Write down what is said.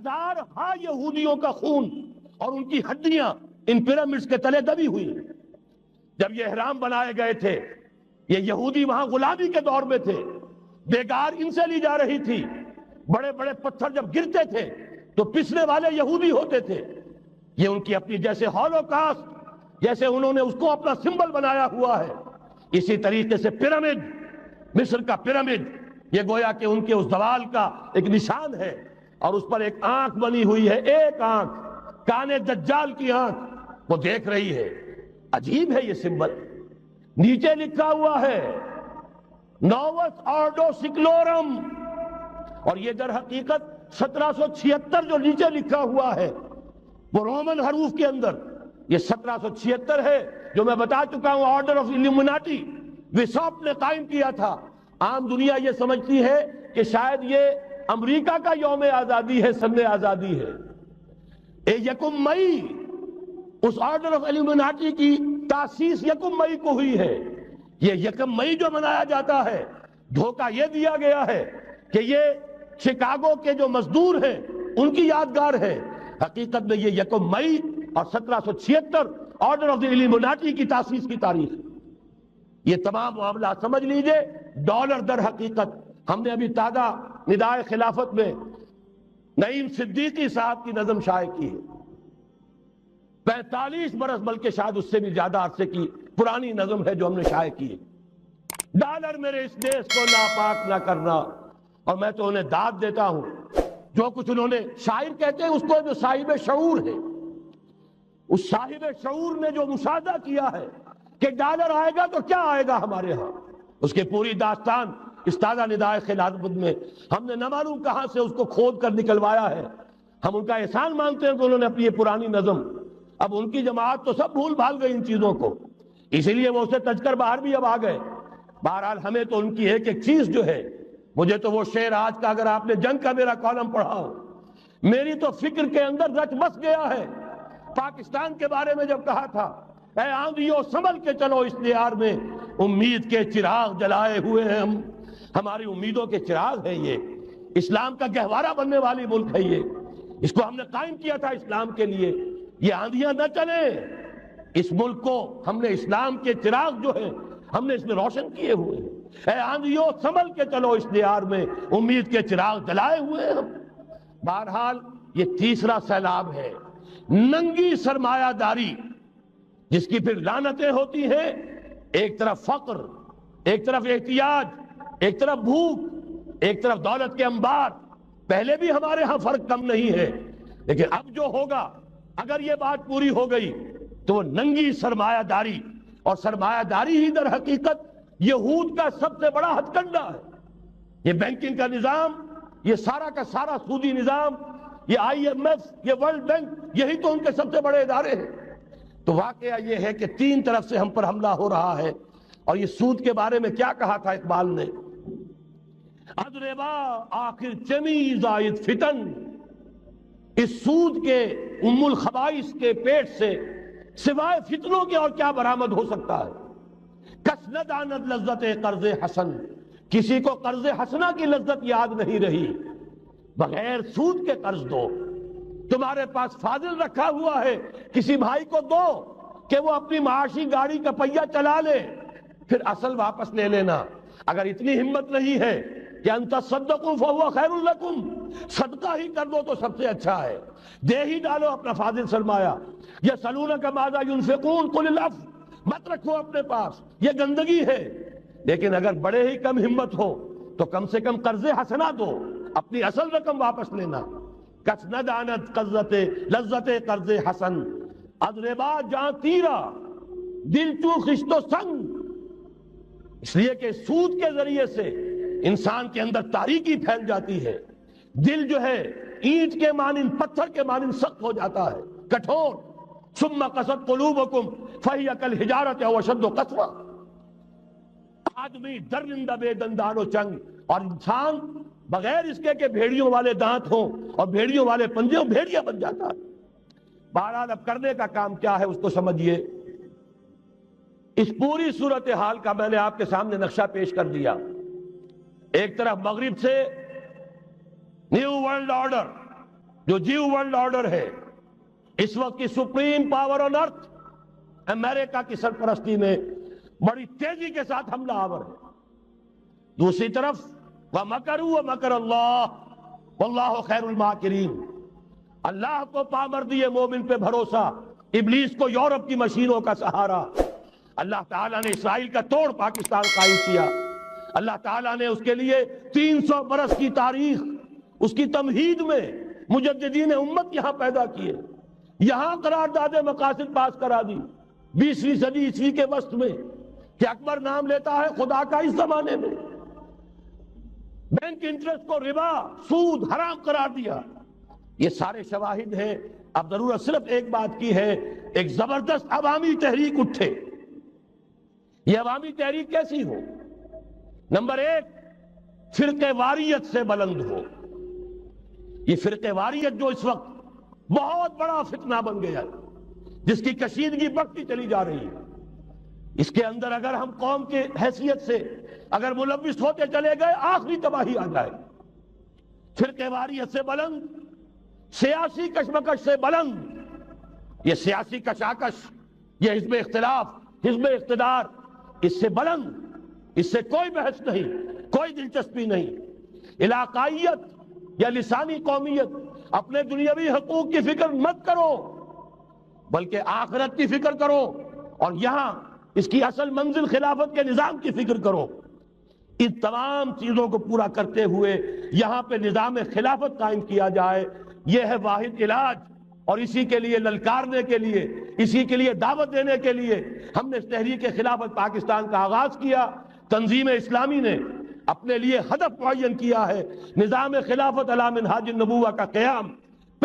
ہزارہا یہودیوں کا خون اور ان کی ہڈیاں ان پیرامڈز کے تلے دبی ہوئی ہیں۔ جب یہ احرام بنائے گئے تھے، یہ یہودی وہاں غلامی کے دور میں تھے، بیگار ان سے لی جا رہی تھی، بڑے بڑے پتھر جب گرتے تھے تو پسنے والے یہودی ہوتے تھے۔ یہ ان کی اپنی جیسے ہولوکاسٹ، جیسے انہوں نے اس کو اپنا سمبل بنایا ہوا ہے، اسی طریقے سے پیرامڈ، مصر کا پیرامڈ، یہ گویا کہ ان کے اس زوال کا ایک نشان ہے، اور اس پر ایک آنکھ بنی ہوئی ہے، ایک آنکھ، کانے دجال کی آنکھ، وہ دیکھ رہی ہے۔ عجیب ہے یہ سمبل۔ نیچے لکھا ہوا ہے نووس آرڈو سکلورم، اور یہ در حقیقت 1776 جو نیچے لکھا ہوا ہے وہ رومن حروف کے اندر یہ 1776 ہے، جو میں بتا چکا ہوں آرڈر آف الومناٹی وساپ نے قائم کیا تھا۔ عام دنیا یہ سمجھتی ہے کہ شاید یہ امریکہ کا یوم آزادی ہے، سن آزادی ہے۔ یکم مئی، اس آرڈر آف الومناٹی کی تاسیس یکم مئی کو ہوئی ہے۔ یہ یکم مئی جو منایا جاتا ہے، دھوکہ یہ دیا گیا ہے کہ یہ شکاگو کے جو مزدور ہیں ان کی یادگار ہے، حقیقت میں یہ یکم مئی اور 1776 آرڈر آف دی الومناٹی کی تاسیس کی تاریخ۔ یہ تمام معاملات سمجھ لیجئے، ڈالر در حقیقت۔ ہم نے ابھی تازہ ندائے خلافت میں نعیم صدیقی صاحب کی نظم شائع کی ہے، 45 برس بلکہ شاید اس سے بھی زیادہ عرصے کی پرانی نظم ہے جو ہم نے شائع کی ہے۔ ڈالر میرے اس دیش کو ناپاک نہ کرنا، اور میں تو انہیں داد دیتا ہوں، جو کچھ انہوں نے، شاعر کہتے ہیں اس کو جو صاحب شعور ہے، اس صاحب شعور نے جو مشاہدہ کیا ہے کہ ڈالر آئے گا تو کیا آئے گا ہمارے ہاں، اس کی پوری داستان اس تازہ ندائے خلافت میں ہم نے نہ معلوم کہاں سے اس کو کھود کر نکلوایا ہے۔ ہم ان کا احسان مانتے ہیں کہ انہوں نے اپنی یہ پرانی نظم، اب ان کی جماعت تو سب بھول بھال گئی ان چیزوں کو، اسی لیے وہ اسے تج کر باہر بھی اب آ گئے۔ بہرحال ہمیں تو ان کی ایک ایک چیز جو ہے، مجھے تو وہ شعر آج کا اگر آپ نے جنگ کا میرا کالم پڑھا ہو، میری تو فکر کے اندر رچ بس گیا ہے۔ پاکستان کے بارے میں جب کہا تھا، اے آندھیوں سنبھل کے چلو اس دیار میں، امید کے چراغ جلائے ہوئے ہیں ہم، ہماری امیدوں کے چراغ ہے یہ، اسلام کا گہوارہ بننے والی ملک ہے یہ، اس کو ہم نے قائم کیا تھا اسلام کے لیے۔ یہ آندھیاں نہ چلیں، اس ملک کو ہم نے اسلام کے چراغ جو ہے ہم نے اس میں روشن کیے ہوئے ہیں۔ اے آندھیوں سنبھل کے چلو اس دیار میں، امید کے چراغ جلائے ہوئے ہیں ہم۔ بہرحال یہ تیسرا سیلاب ہے، ننگی سرمایہ داری، جس کی پھر لعنتیں ہوتی ہیں، ایک طرف فقر، ایک طرف احتیاج، ایک طرف بھوک، ایک طرف دولت کے انبار۔ پہلے بھی ہمارے ہاں فرق کم نہیں ہے، لیکن اب جو ہوگا، اگر یہ بات پوری ہو گئی تو وہ ننگی سرمایہ داری، اور سرمایہ داری ہی در حقیقت یہود کا سب سے بڑا ہتھ کنڈا ہے۔ یہ بینکنگ کا نظام، یہ سارا کا سارا سودی نظام، یہ آئی ایم ایف، یہ ورلڈ بینک، یہی تو ان کے سب سے بڑے ادارے ہیں۔ تو واقعہ یہ ہے کہ تین طرف سے ہم پر حملہ ہو رہا ہے۔ اور یہ سود کے بارے میں کیا کہا تھا اقبال نے؟ ادربا آخر چمی زائد فتن، اس سود کے ام الخبائث کے پیٹ سے سوائے فتنوں کے اور کیا برآمد ہو سکتا ہے؟ کس نہ داند لذت قرض حسن، کسی کو قرض حسنہ کی لذت یاد نہیں رہی۔ بغیر سود کے قرض دو، تمہارے پاس فاضل رکھا ہوا ہے، کسی بھائی کو دو کہ وہ اپنی معاشی گاڑی کا پہیہ چلا لے، پھر اصل واپس لے لینا۔ اگر اتنی ہمت نہیں ہے کہ ان تصدقوا فهو خیر لکم، صدقہ ہی کر دو تو سب سے اچھا ہے، دے ہی ڈالو اپنا فاضل سرمایہ۔ یسألونک ماذا ينفقون قل العفو، مت رکھو اپنے پاس، یہ گندگی ہے۔ لیکن اگر بڑے ہی کم ہمت ہو تو کم سے کم قرض حسنہ دو، اپنی اصل رقم واپس لینا۔ کس نہ دانت لذت قرض حسن، ادربا جاں تیرا دل چو خشت و سنگ، اس لیے کہ سود کے ذریعے سے انسان کے اندر تاریکی پھیل جاتی ہے، دل جو ہے اینٹ کے مانند، پتھر کے مانند سخت ہو جاتا ہے، کٹھور۔ ثم قست قلوبکم فہی کالحجارۃ او اشد قسوہ، آدمی درندہ بے دندان و چنگ، اور انسان بغیر اس کے کہ بھیڑیوں والے دانت ہوں اور بھیڑیوں والے پنجے ہوں، بھیڑیا بن جاتا ہے۔ بہرحال اب کرنے کا کام کیا ہے اس کو سمجھیے۔ اس پوری صورتحال کا میں نے آپ کے سامنے نقشہ پیش کر دیا۔ ایک طرف مغرب سے نیو ورلڈ آرڈر جو نیو ورلڈ آرڈر ہے، اس وقت کی سپریم پاور آن ارتھ امریکہ کی سرپرستی میں بڑی تیزی کے ساتھ حملہ آور ہے۔ دوسری طرف وَمَكَرُوا وَمَكَرَ اللَّهُ وَاللَّهُ خَيْرُ الْمَاكِرِينَ، اللہ کو پامردی مومن پہ بھروسہ، ابلیس کو یورپ کی مشینوں کا سہارا۔ اللہ تعالیٰ نے اسرائیل کا توڑ پاکستان قائم کیا، اللہ تعالیٰ نے اس کے لیے 300 برس کی تاریخ، اس کی تمہید میں مجددین امت یہاں پیدا کیے، یہاں قرارداد مقاصد پاس کرا دی 20ویں صدی عیسوی کے وسط میں، کہ اکبر نام لیتا ہے خدا کا اس زمانے میں، بینک انٹرسٹ کو ربا، سود حرام قرار دیا۔ یہ سارے شواہد ہیں۔ اب ضرورت صرف ایک بات کی ہے، ایک زبردست عوامی تحریک اٹھے۔ یہ عوامی تحریک کیسی ہو؟ نمبر 1، فرقہ واریت سے بلند ہو۔ یہ فرقہ واریت جو اس وقت بہت بڑا فتنہ بن گیا ہے، جس کی کشیدگی بڑھتی چلی جا رہی ہے، اس کے اندر اگر ہم قوم کے حیثیت سے اگر ملوث ہوتے چلے گئے، آخری تباہی آ جائے۔ فرقہ واریت سے بلند، سیاسی کشمکش سے بلند، یہ سیاسی کشاکش، یہ حزب اختلاف، حزب اقتدار، اس سے بلند، اس سے کوئی بحث نہیں، کوئی دلچسپی نہیں۔ علاقائیت یا لسانی قومیت، اپنے دنیاوی حقوق کی فکر مت کرو، بلکہ آخرت کی فکر کرو، اور یہاں اس کی اصل منزل خلافت کے نظام کی فکر کرو۔ ان تمام چیزوں کو پورا کرتے ہوئے یہاں پہ نظام خلافت قائم کیا جائے، یہ ہے واحد علاج۔ اور اسی کے لیے للکارنے کے لیے، اسی کے لیے دعوت دینے کے لیے ہم نے تحریک خلافت پاکستان کا آغاز کیا۔ تنظیم اسلامی نے اپنے لیے ہدف معین کیا ہے، نظام خلافت علی منہاج النبوہ کا قیام۔